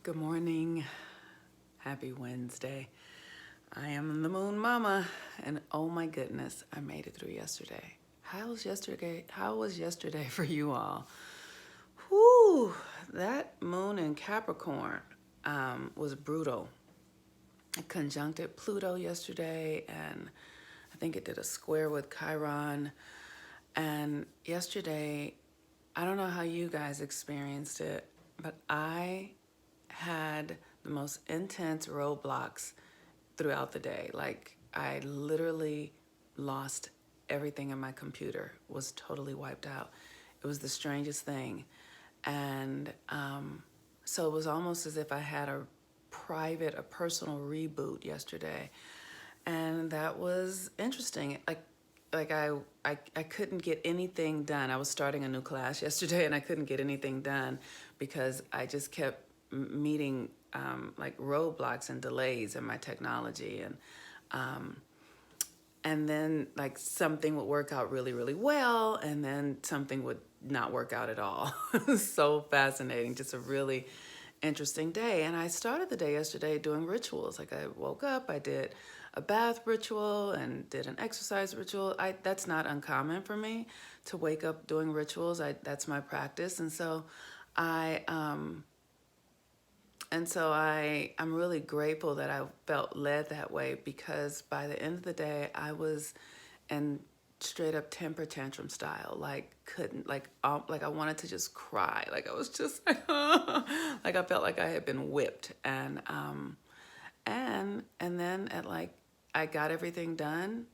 Good morning. Happy Wednesday. I am the Moon Mama, and oh my goodness, I made it through yesterday. How was yesterday? How was yesterday for you all? Whew, that moon in Capricorn was brutal. It conjuncted Pluto yesterday, and I think it did a square with Chiron. And yesterday, I don't know how you guys experienced it, but I had the most intense roadblocks throughout the day. Like, I literally lost everything in my computer, was totally wiped out. It was the strangest thing. And so it was almost as if I had a personal reboot yesterday. And that was interesting. I couldn't get anything done. I was starting a new class yesterday, and I couldn't get anything done because I just kept meeting like roadblocks and delays in my technology, and then like something would work out really, really well, and then something would not work out at all. So fascinating, just a really interesting day. And I started the day yesterday doing rituals. Like, I woke up, I did a bath ritual and did an exercise ritual. That's not uncommon for me to wake up doing rituals. That's my practice. I I'm really grateful that I felt led that way, because by the end of the day, I was in straight up temper tantrum style. Like, couldn't, like I wanted to just cry. Like, I was just like, like I felt like I had been whipped. And then I got everything done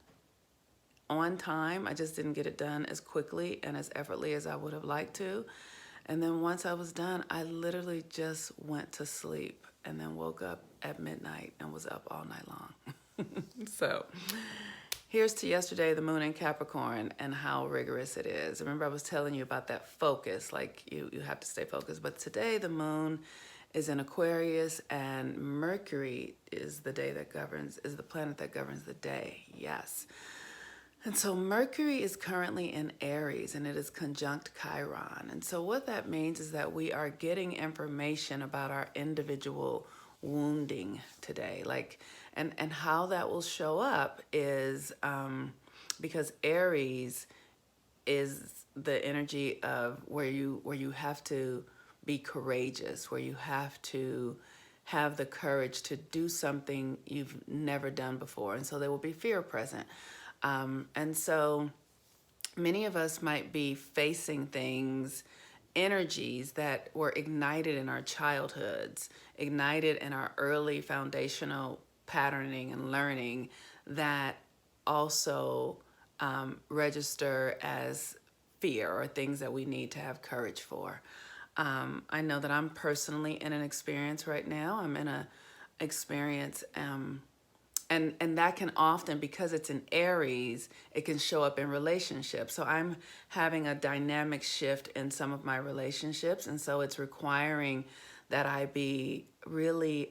on time. I just didn't get it done as quickly and as effortlessly as I would have liked to. And then once I was done, I literally just went to sleep and then woke up at midnight and was up all night long. So here's to yesterday, the moon in Capricorn, and how rigorous it is. Remember, I was telling you about that focus, like you have to stay focused. But today the moon is in Aquarius, and Mercury is the planet that governs the day. Yes. And so Mercury is currently in Aries, and it is conjunct Chiron. And so what that means is that we are getting information about our individual wounding today. And how that will show up is because Aries is the energy of where you have to be courageous, where you have to have the courage to do something you've never done before. And so there will be fear present. And so many of us might be facing things, energies that were ignited in our childhoods, ignited in our early foundational patterning and learning, that also register as fear, or things that we need to have courage for. I know that I'm personally in an experience right now. I'm in a experience, and that can often, because it's in Aries, it can show up in relationships. So I'm having a dynamic shift in some of my relationships, and so it's requiring that I be really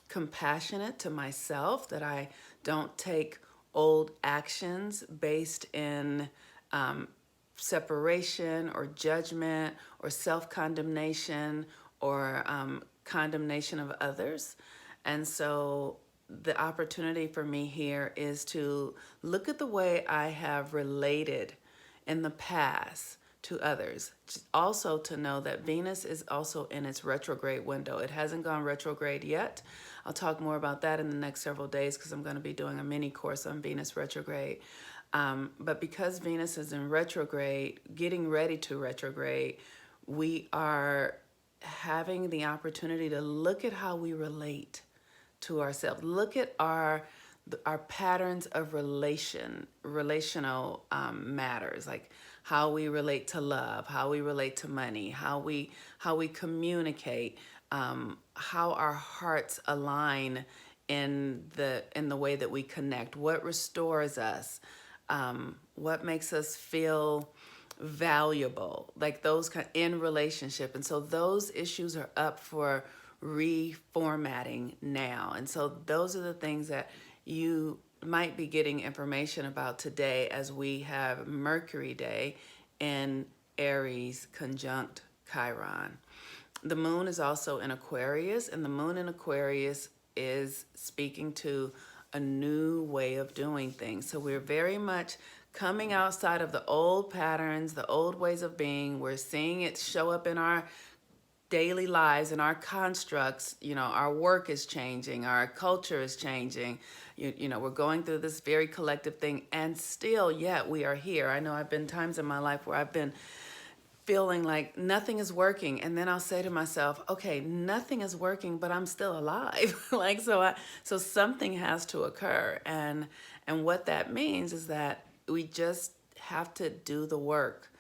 compassionate to myself, that I don't take old actions based in separation or judgment or self-condemnation or condemnation of others. And so the opportunity for me here is to look at the way I have related in the past to others. Also to know that Venus is also in its retrograde window. It hasn't gone retrograde yet. I'll talk more about that in the next several days, because I'm going to be doing a mini course on Venus retrograde. But because Venus is in retrograde, getting ready to retrograde, we are having the opportunity to look at how we relate to ourselves. Look at our patterns of relational matters, like how we relate to love, how we relate to money, how we communicate, how our hearts align in the way that we connect, what restores us, what makes us feel valuable, like those in relationship. And so those issues are up for reformatting now. And so those are the things that you might be getting information about today, as we have Mercury Day in Aries conjunct Chiron. The moon is also in Aquarius, and the moon in Aquarius is speaking to a new way of doing things. So we're very much coming outside of the old patterns, the old ways of being. We're seeing it show up in our daily lives and our constructs. You know, our work is changing, our culture is changing. You know, we're going through this very collective thing, and still yet we are here. I know I've been times in my life where I've been feeling like nothing is working, and then I'll say to myself, okay, nothing is working, but I'm still alive. Like, so something has to occur, and what that means is that we just have to do the work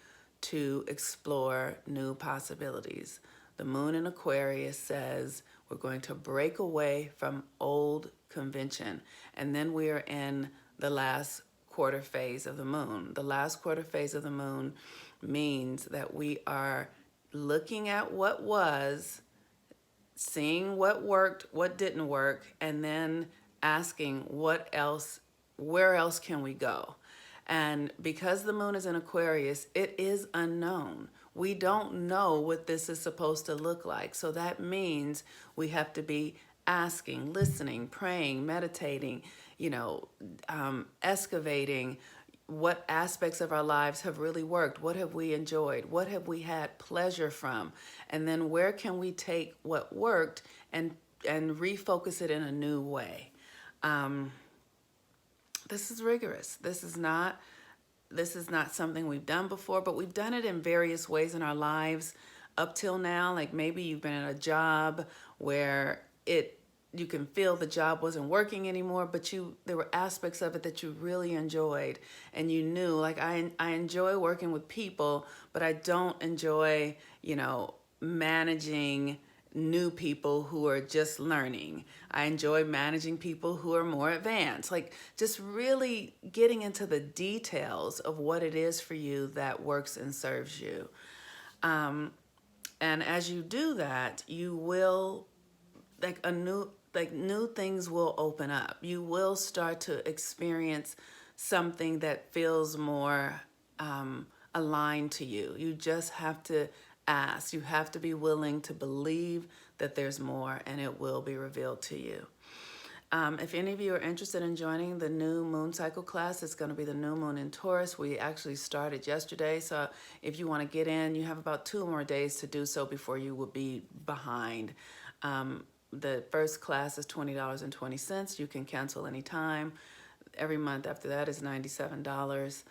to explore new possibilities. The moon in Aquarius says we're going to break away from old convention, and then we are in the last quarter phase of the moon. The last quarter phase of the moon means that we are looking at what was, seeing what worked, what didn't work, and then asking what else, where else can we go? And because the moon is in Aquarius, it is unknown. We don't know what this is supposed to look like. So that means we have to be asking, listening, praying, meditating, excavating what aspects of our lives have really worked. What have we enjoyed? What have we had pleasure from? And then where can we take what worked and refocus it in a new way? This is rigorous. This is not something we've done before, but we've done it in various ways in our lives up till now. Like maybe you've been in a job where you can feel the job wasn't working anymore, but there were aspects of it that you really enjoyed, and you knew, like, I enjoy working with people, but I don't enjoy, managing new people who are just learning. I enjoy managing people who are more advanced. Like, just really getting into the details of what it is for you that works and serves you. And as you do that, you will, new things will open up. You will start to experience something that feels more aligned to you. You just have to ask. You have to be willing to believe that there's more, and it will be revealed to you. If any of you are interested in joining the new moon cycle class, it's going to be the new moon in Taurus. We actually started yesterday, so if you want to get in, you have about 2 more days to do so before you will be behind. The first class is $20.20. You can cancel anytime. Every month after that is $97.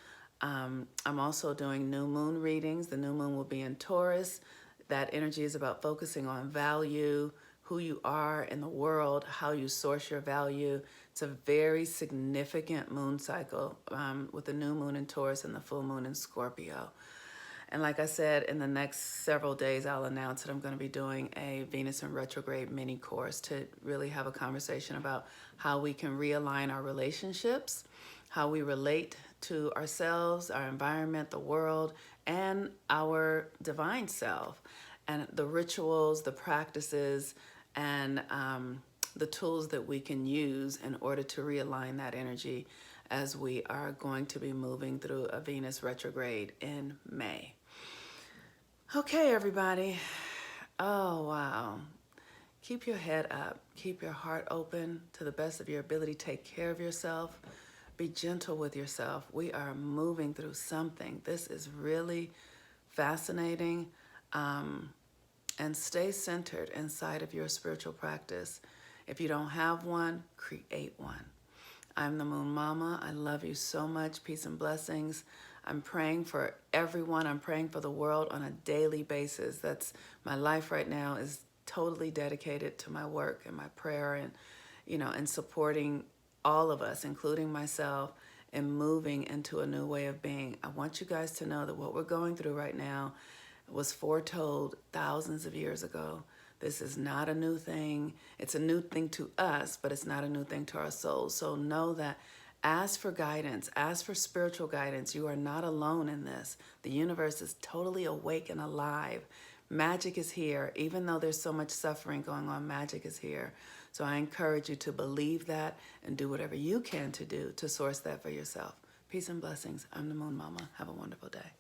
I'm also doing new moon readings. The new moon will be in Taurus. That energy is about focusing on value, who you are in the world, how you source your value. It's a very significant moon cycle with the new moon in Taurus and the full moon in Scorpio. And like I said, in the next several days, I'll announce that I'm going to be doing a Venus in retrograde mini course to really have a conversation about how we can realign our relationships, how we relate to ourselves, our environment, the world, and our divine self, and the rituals, the practices, and the tools that we can use in order to realign that energy as we are going to be moving through a Venus retrograde in May. Okay, everybody. Oh, wow. Keep your head up. Keep your heart open to the best of your ability. Take care of yourself. Be gentle with yourself. We are moving through something. This is really fascinating. And stay centered inside of your spiritual practice. If you don't have one, create one. I'm the Moon Mama. I love you so much. Peace and blessings. I'm praying for everyone. I'm praying for the world on a daily basis. That's my life right now is totally dedicated to my work and my prayer and, and supporting all of us, including myself, and moving into a new way of being. I want you guys to know that what we're going through right now was foretold thousands of years ago. This is not a new thing. It's a new thing to us, but it's not a new thing to our souls. So know that. Ask for guidance. Ask for spiritual guidance. You are not alone in this. The universe is totally awake and alive. Magic is here. Even though there's so much suffering going on, magic is here. So I encourage you to believe that and do whatever you can to do to source that for yourself. Peace and blessings. I'm the Moon Mama. Have a wonderful day.